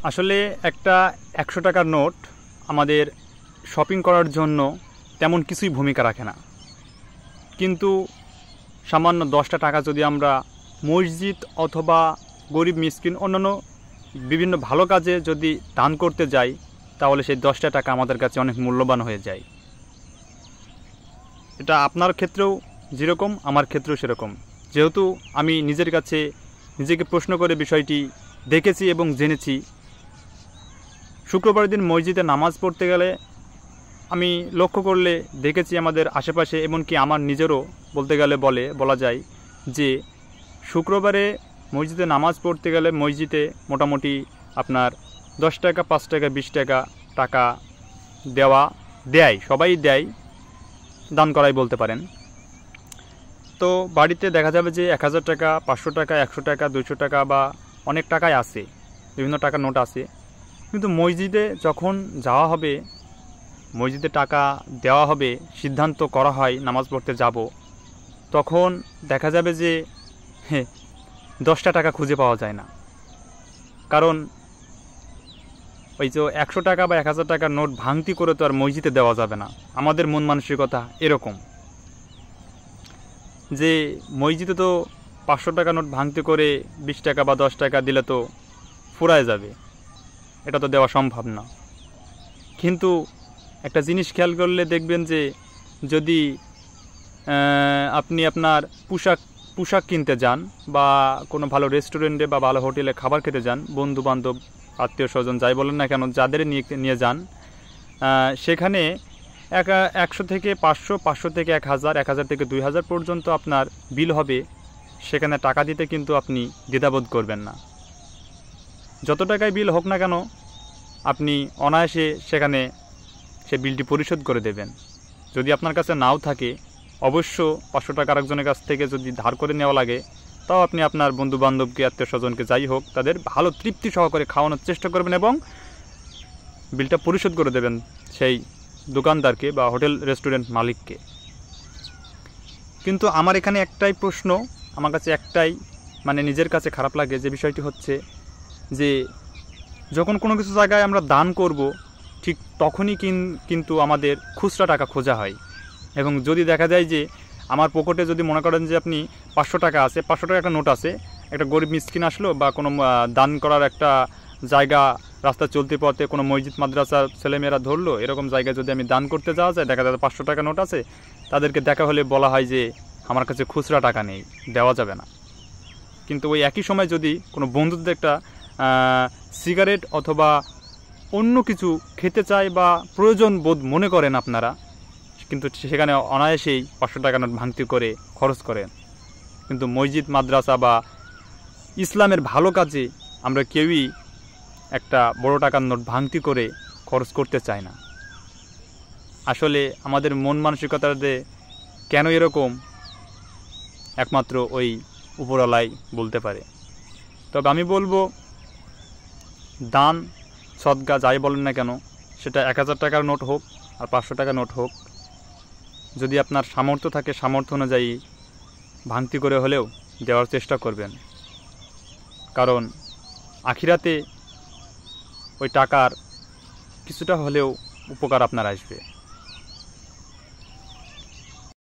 আসলে একটা ১০০ টাকার নোট আমাদের শপিং করার জন্য তেমন কিছুই ভূমিকা রাখে না, কিন্তু সামান্য ১০টা টাকা যদি আমরা মসজিদ অথবা গরিব মিসকিন অন্যান্য বিভিন্ন ভালো কাজে যদি দান করতে যাই, তাহলে সেই ১০টা টাকা আমাদের কাছে অনেক মূল্যবান হয়ে যায়। এটা আপনার ক্ষেত্রেও যেরকম আমার ক্ষেত্রেও সেরকম। যেহেতু আমি নিজের কাছে নিজেকে প্রশ্ন করে বিষয়টি দেখেছি এবং জেনেছি, শুক্রবার দিন মসজিদে নামাজ পড়তে গেলে আমি লক্ষ্য করলে দেখেছি আমাদের আশেপাশে, এমনকি আমার নিজেরও বলতে গেলে বলা যায় যে শুক্রবারে মসজিদে নামাজ পড়তে গেলে মসজিদে মোটামুটি আপনার ১০ টাকা, ৫ টাকা, ২০ টাকা টাকা দেয়, সবাই দেয়, দান করাই বলতে পারেন। তো বাড়িতে দেখা যাবে যে ১০০০ টাকা, ৫০০ টাকা, ১০০ টাকা, ২০০ টাকা বা অনেক টাকাই আছে, বিভিন্ন টাকার নোট আছে। কিন্তু মসজিদে যখন যাওয়া হবে, মসজিদে টাকা দেওয়া হবে, সিদ্ধান্ত করা হয় নামাজ পড়তে যাব, তখন দেখা যাবে যে ১০টা টাকা খুঁজে পাওয়া যায় না। কারণ ওই যে ১০০ টাকা বা ১০০০ টাকার নোট ভাঙতি করে তো আর মসজিদে দেওয়া যাবে না। আমাদের মন মানসিকতা এরকম যে মসজিদে তো ৫০০ টাকা নোট ভাঙতি করে ২০ টাকা বা ১০ টাকা দিলে তো ফুরায় যাবে, এটা তো দেওয়া সম্ভব না। কিন্তু একটা জিনিস খেয়াল করলে দেখবেন যে যদি আপনি আপনার পোশাক কিনতে যান বা কোনো ভালো রেস্টুরেন্টে বা ভালো হোটেলে খাবার খেতে যান, বন্ধু বান্ধব আত্মীয় স্বজন যাই বলেন না কেন, যাদের নিয়ে যান, সেখানে ১০০ থেকে ৫০০, ৫০০ থেকে ১০০০, ১০০০ থেকে ২০০০ পর্যন্ত আপনার বিল হবে। সেখানে টাকা দিতে কিন্তু আপনি দ্বিধাবোধ করবেন না। যত টাকায় বিল হোক না কেন, আপনি অনায়াসে সেখানে সে বিলটি পরিশোধ করে দেবেন। যদি আপনার কাছে নাও থাকে, অবশ্য ৫০০ টাকা আরেকজনের কাছ থেকে যদি ধার করে নেওয়া লাগে, তাও আপনি আপনার বন্ধুবান্ধবকে, আত্মীয় স্বজনকে, যাই হোক, তাদের ভালো তৃপ্তি সহকারে খাওয়ানোর চেষ্টা করবেন এবং বিলটা পরিশোধ করে দেবেন সেই দোকানদারকে বা হোটেল রেস্টুরেন্ট মালিককে। কিন্তু আমার এখানে একটাই প্রশ্ন, আমার কাছে একটাই নিজের কাছে খারাপ লাগে, যে বিষয়টি হচ্ছে যে যখন কোনো কিছু জায়গায় আমরা দান করব, ঠিক তখনই কিন্তু আমাদের খুচরা টাকা খোঁজা হয়। এবং যদি দেখা যায় যে আমার পকেটে যদি মনে করেন যে আপনি ৫০০ টাকা আছে, ৫০০ টাকা একটা নোট আছে, একটা গরিব মিসকিন আসলো বা কোনো দান করার একটা জায়গা, রাস্তা চলতে পথে কোনো মসজিদ মাদ্রাসার ছেলেমেয়েরা ধরলো, এরকম জায়গায় যদি আমি দান করতে যাওয়া যায়, দেখা যায় ৫০০ টাকা নোট আছে, তাদেরকে দেখা হলে বলা হয় যে আমার কাছে খুচরা টাকা নেই, দেওয়া যাবে না। কিন্তু ওই একই সময় যদি কোনো বন্ধুদের একটা সিগারেট অথবা অন্য কিছু খেতে চায় বা প্রয়োজন বোধ মনে করেন আপনারা, কিন্তু সেখানে অনায়াসেই ৫০০ টাকা নোট ভাঙতি করে খরচ করেন। কিন্তু মসজিদ মাদ্রাসা বা ইসলামের ভালো কাজে আমরা কেউই একটা বড় টাকার নোট ভাঙতি করে খরচ করতে চাই না। আসলে আমাদের মন মানসিকতাতে কেন এরকম, একমাত্র ওই উপরওয়ালাই বলতে পারে। তবে আমি বলবো, দান সদকা যাই বলেন না কেন, সেটা ১০০০ টাকার নোট হোক আর ৫০০ টাকার নোট হোক, যদি আপনার সামর্থ্য থাকে, সামর্থ্য অনুযায়ী ভাঙতি করে হলেও দেওয়ার চেষ্টা করবেন। কারণ আখিরাতে ওই টাকার কিছুটা হলেও উপকার আপনার আসবে।